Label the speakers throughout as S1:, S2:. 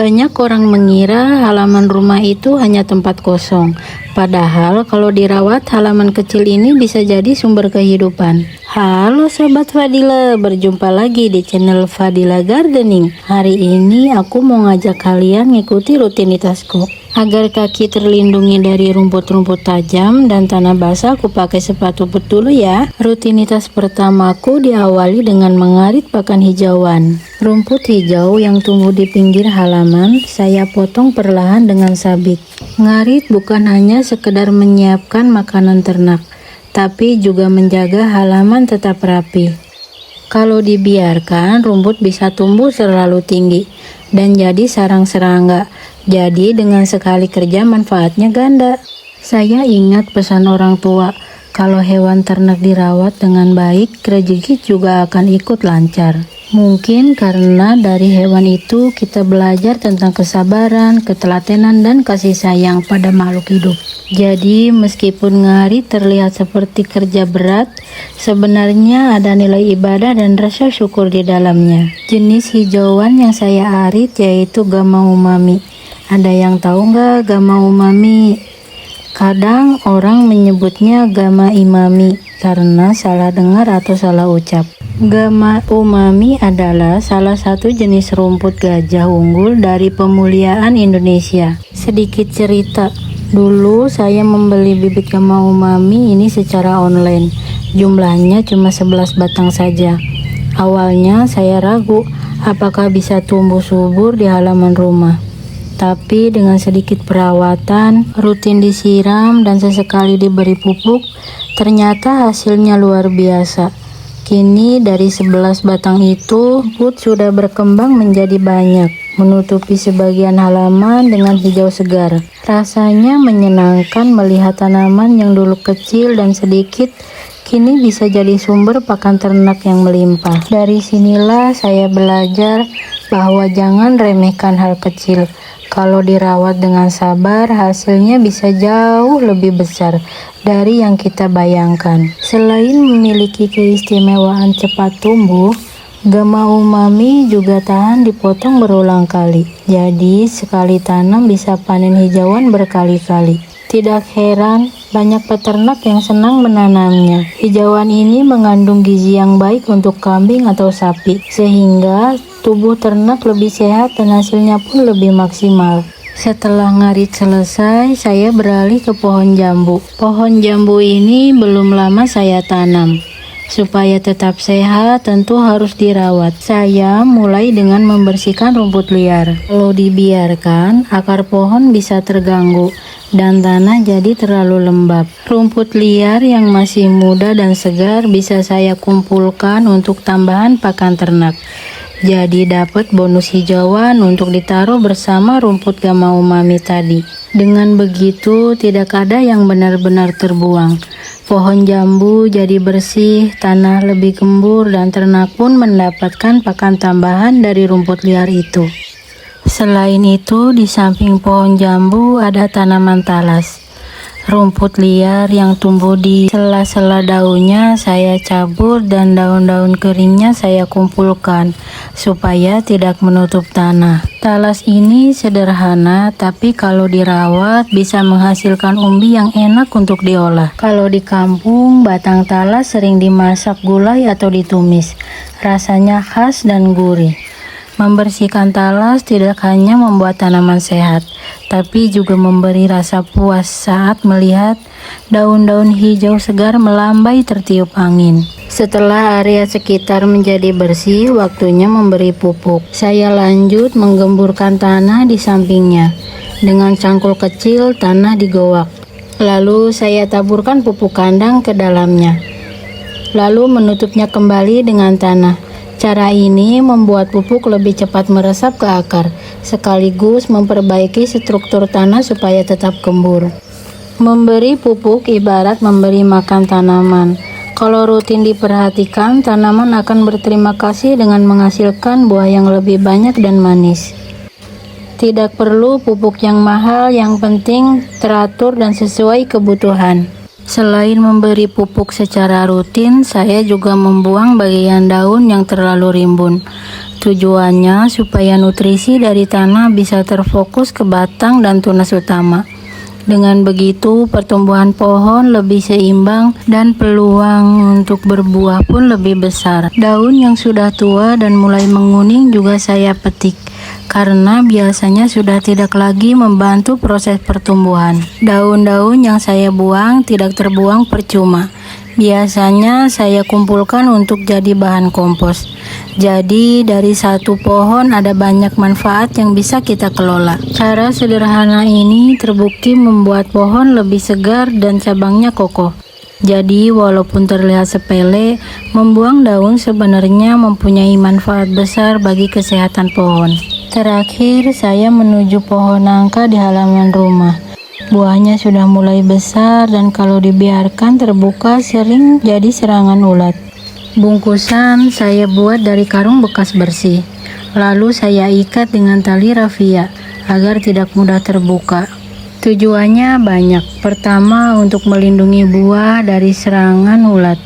S1: Banyak orang mengira halaman rumah itu hanya tempat kosong. Padahal kalau dirawat, halaman kecil ini bisa jadi sumber kehidupan. Halo Sobat Fadila, berjumpa lagi di channel Fadila Gardening. Hari ini aku mau ngajak kalian ngikuti rutinitasku. Agar kaki terlindungi dari rumput-rumput tajam dan tanah basah, aku pakai sepatu boot dulu ya. Rutinitas pertamaku diawali dengan mengarit pakan hijauan. Rumput hijau yang tumbuh di pinggir halaman, saya potong perlahan dengan sabit. Ngarit bukan hanya sekedar menyiapkan makanan ternak, tapi juga menjaga halaman tetap rapi. Kalau dibiarkan, rumput bisa tumbuh terlalu tinggi dan jadi sarang serangga. Jadi dengan sekali kerja manfaatnya ganda. Saya ingat pesan orang tua, kalau hewan ternak dirawat dengan baik, rezeki juga akan ikut lancar. Mungkin karena dari hewan itu kita belajar tentang kesabaran, ketelatenan, dan kasih sayang pada makhluk hidup. Jadi meskipun ngarit terlihat seperti kerja berat, sebenarnya ada nilai ibadah dan rasa syukur di dalamnya. Jenis hijauan yang saya arit yaitu Gama Umami. Ada yang tahu nggak Gama Umami? Kadang orang menyebutnya Gama Imami karena salah dengar atau salah ucap. Gama Umami adalah salah satu jenis rumput gajah unggul dari Pemuliaan Indonesia. Sedikit cerita, dulu saya membeli bibit Gama Umami ini secara online. Jumlahnya cuma 11 batang saja. Awalnya saya ragu apakah bisa tumbuh subur di halaman rumah. Tapi dengan sedikit perawatan, rutin disiram dan sesekali diberi pupuk, ternyata hasilnya luar biasa. Kini dari 11 batang itu, rumput sudah berkembang menjadi banyak, menutupi sebagian halaman dengan hijau segar. Rasanya menyenangkan melihat tanaman yang dulu kecil dan sedikit, kini bisa jadi sumber pakan ternak yang melimpah. Dari sinilah saya belajar bahwa jangan remehkan hal kecil. Kalau dirawat dengan sabar, hasilnya bisa jauh lebih besar dari yang kita bayangkan. Selain memiliki keistimewaan cepat tumbuh, Gama Umami juga tahan dipotong berulang kali. Jadi sekali tanam bisa panen hijauan berkali-kali. Tidak heran, banyak peternak yang senang menanamnya. Hijauan ini mengandung gizi yang baik untuk kambing atau sapi, sehingga tubuh ternak lebih sehat dan hasilnya pun lebih maksimal. Setelah ngarit selesai, saya beralih ke pohon jambu. Pohon jambu ini belum lama saya tanam. Supaya tetap sehat, tentu harus dirawat. Saya mulai dengan membersihkan rumput liar. Kalau dibiarkan, akar pohon bisa terganggu dan tanah jadi terlalu lembab. Rumput liar yang masih muda dan segar bisa saya kumpulkan untuk tambahan pakan ternak. Jadi dapat bonus hijauan untuk ditaruh bersama rumput Gama Umami tadi. Dengan begitu tidak ada yang benar-benar terbuang. Pohon jambu jadi bersih, tanah lebih gembur, dan ternak pun mendapatkan pakan tambahan dari rumput liar itu. Selain itu, di samping pohon jambu ada tanaman talas. Rumput liar yang tumbuh di sela-sela daunnya saya cabut dan daun-daun keringnya saya kumpulkan supaya tidak menutup tanah. Talas ini sederhana, tapi kalau dirawat bisa menghasilkan umbi yang enak untuk diolah. Kalau di kampung, batang talas sering dimasak gulai atau ditumis. Rasanya khas dan gurih. Membersihkan talas tidak hanya membuat tanaman sehat, tapi juga memberi rasa puas saat melihat daun-daun hijau segar melambai tertiup angin. Setelah area sekitar menjadi bersih, waktunya memberi pupuk. Saya lanjut menggemburkan tanah di sampingnya. Dengan cangkul kecil, tanah digowak. Lalu saya taburkan pupuk kandang ke dalamnya. Lalu menutupnya kembali dengan tanah. Cara ini membuat pupuk lebih cepat meresap ke akar, sekaligus memperbaiki struktur tanah supaya tetap gembur. Memberi pupuk ibarat memberi makan tanaman. Kalau rutin diperhatikan, tanaman akan berterima kasih dengan menghasilkan buah yang lebih banyak dan manis. Tidak perlu pupuk yang mahal, yang penting teratur dan sesuai kebutuhan. Selain memberi pupuk secara rutin, saya juga membuang bagian daun yang terlalu rimbun. Tujuannya supaya nutrisi dari tanah bisa terfokus ke batang dan tunas utama. Dengan begitu, pertumbuhan pohon lebih seimbang dan peluang untuk berbuah pun lebih besar. Daun yang sudah tua dan mulai menguning juga saya petik, karena biasanya sudah tidak lagi membantu proses pertumbuhan. Daun-daun yang saya buang tidak terbuang percuma. Biasanya saya kumpulkan untuk jadi bahan kompos. Jadi dari satu pohon ada banyak manfaat yang bisa kita kelola. Cara sederhana ini terbukti membuat pohon lebih segar dan cabangnya kokoh. Jadi walaupun terlihat sepele, membuang daun sebenarnya mempunyai manfaat besar bagi kesehatan pohon. Terakhir, saya menuju pohon nangka di halaman rumah. Buahnya sudah mulai besar dan kalau dibiarkan terbuka sering jadi serangan ulat. Bungkusan saya buat dari karung bekas bersih. Lalu saya ikat dengan tali rafia agar tidak mudah terbuka. Tujuannya banyak. Pertama, untuk melindungi buah dari serangan ulat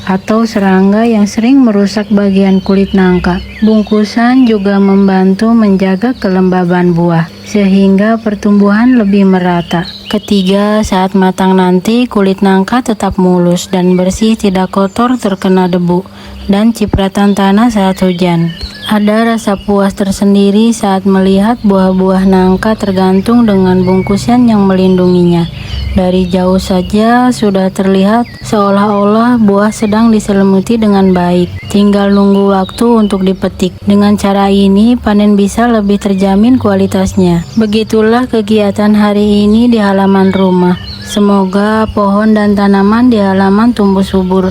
S1: atau serangga yang sering merusak bagian kulit nangka. Bungkusan juga membantu menjaga kelembaban buah sehingga pertumbuhan lebih merata. Ketiga, saat matang nanti kulit nangka tetap mulus dan bersih, tidak kotor terkena debu dan cipratan tanah saat hujan. Ada rasa puas tersendiri saat melihat buah-buah nangka tergantung dengan bungkusan yang melindunginya. Dari jauh saja sudah terlihat seolah-olah buah sedang diselimuti dengan baik. Tinggal nunggu waktu untuk dipetik. Dengan cara ini panen bisa lebih terjamin kualitasnya. Begitulah kegiatan hari ini di halaman rumah. Semoga pohon dan tanaman di halaman tumbuh subur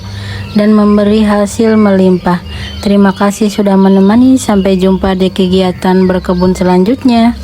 S1: dan memberi hasil melimpah. Terima kasih sudah menemani. Sampai jumpa di kegiatan berkebun selanjutnya.